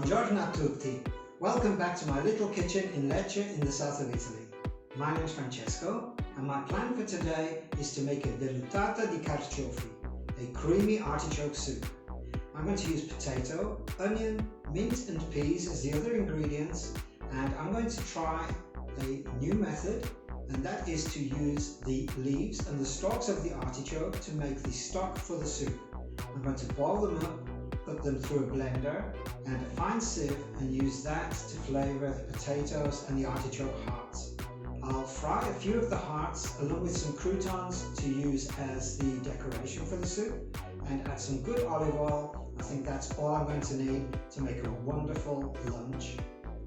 Buongiorno a tutti! Welcome back to my little kitchen in Lecce in the south of Italy. My name is Francesco and my plan for today is to make a Vellutata di carciofi, a creamy artichoke soup. I'm going to use potato, onion, mint and peas as the other ingredients, and I'm going to try a new method, and that is to use the leaves and the stalks of the artichoke to make the stock for the soup. I'm going to boil them up, put them through a blender and a fine sieve and use that to flavour the potatoes and the artichoke hearts. I'll fry a few of the hearts along with some croutons to use as the decoration for the soup, and add some good olive oil. I think that's all I'm going to need to make a wonderful lunch.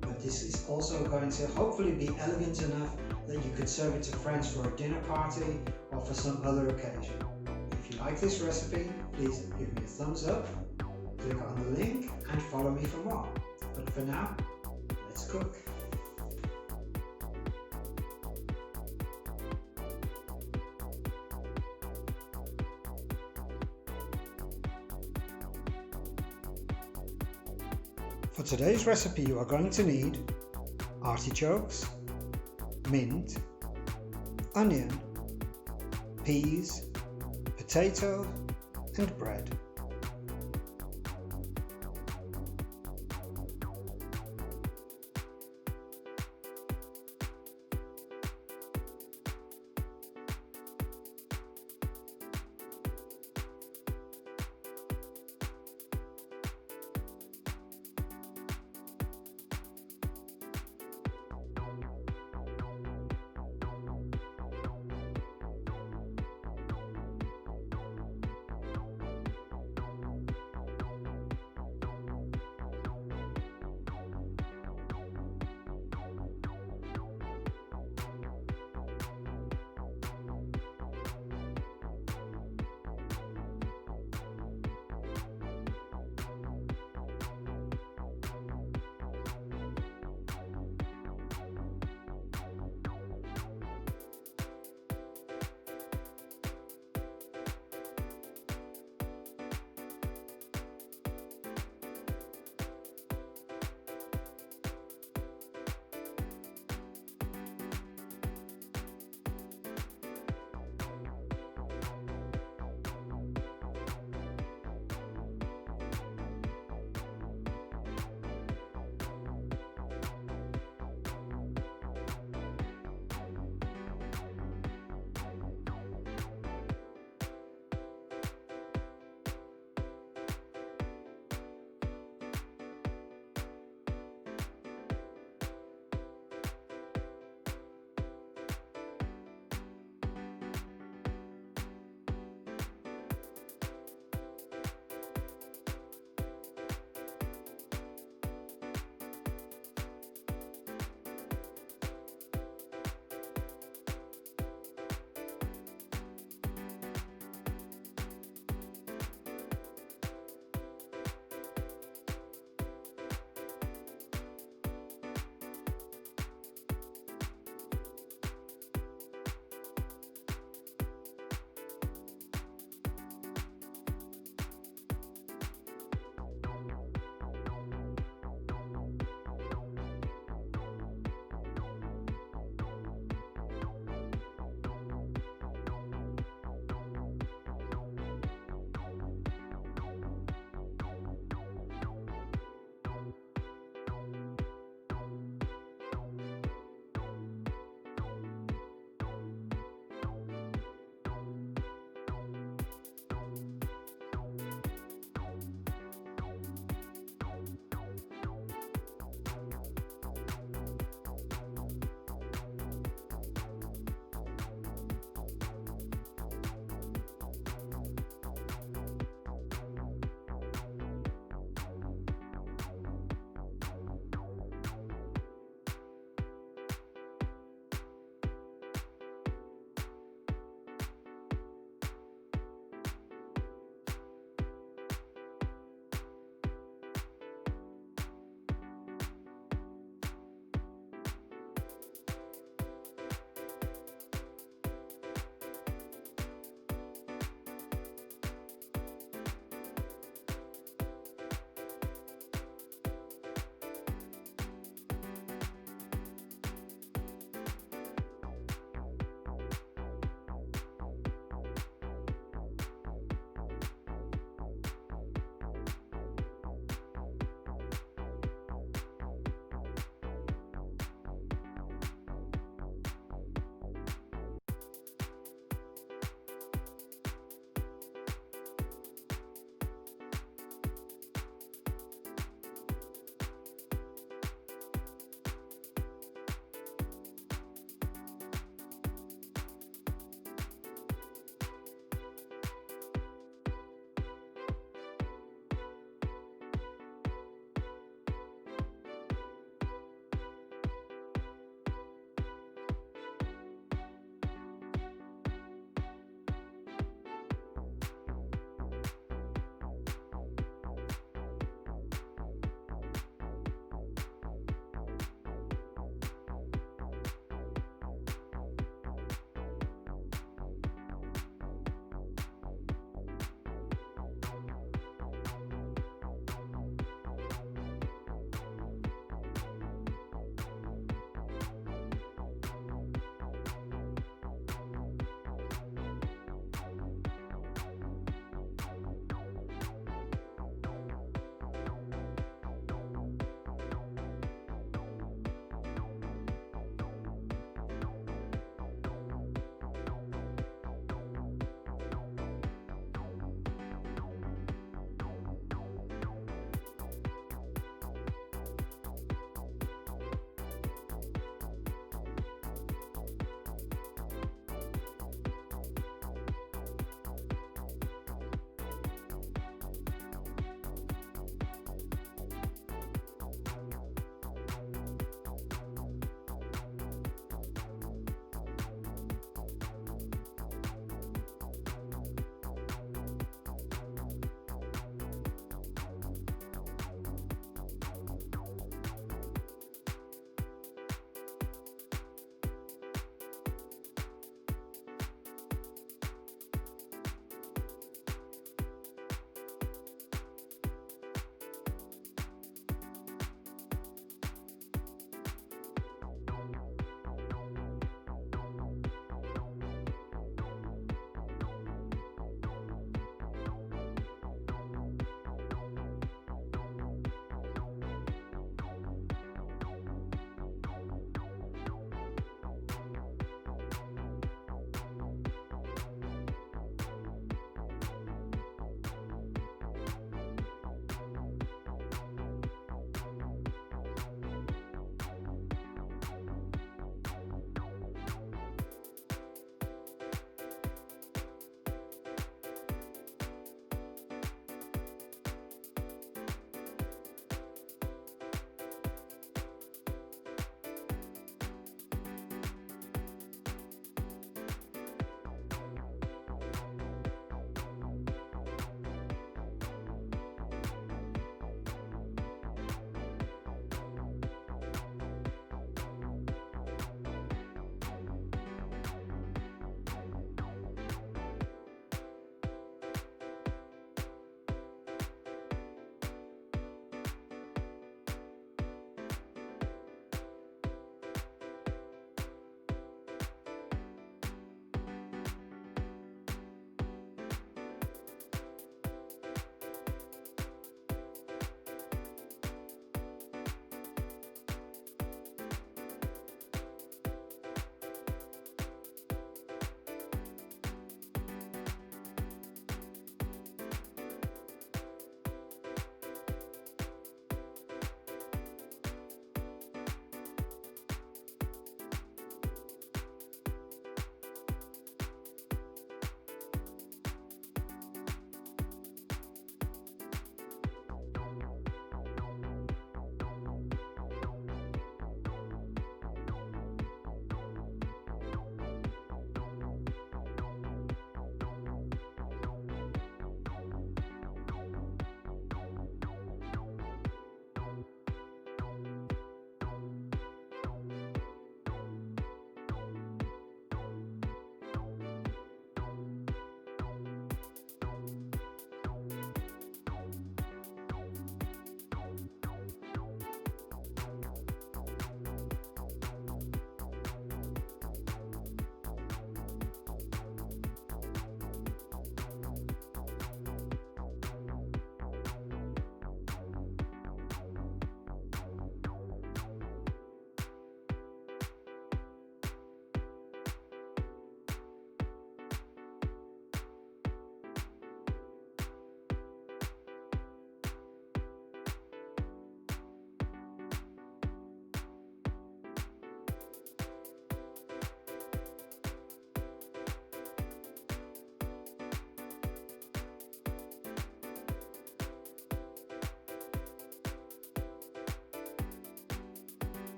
But this is also going to hopefully be elegant enough that you could serve it to friends for a dinner party or for some other occasion. If you like this recipe, please give me a thumbs up, click on the link and follow me for more. But for now, let's cook. For today's recipe you are going to need artichokes, mint, onion, peas, potato and bread.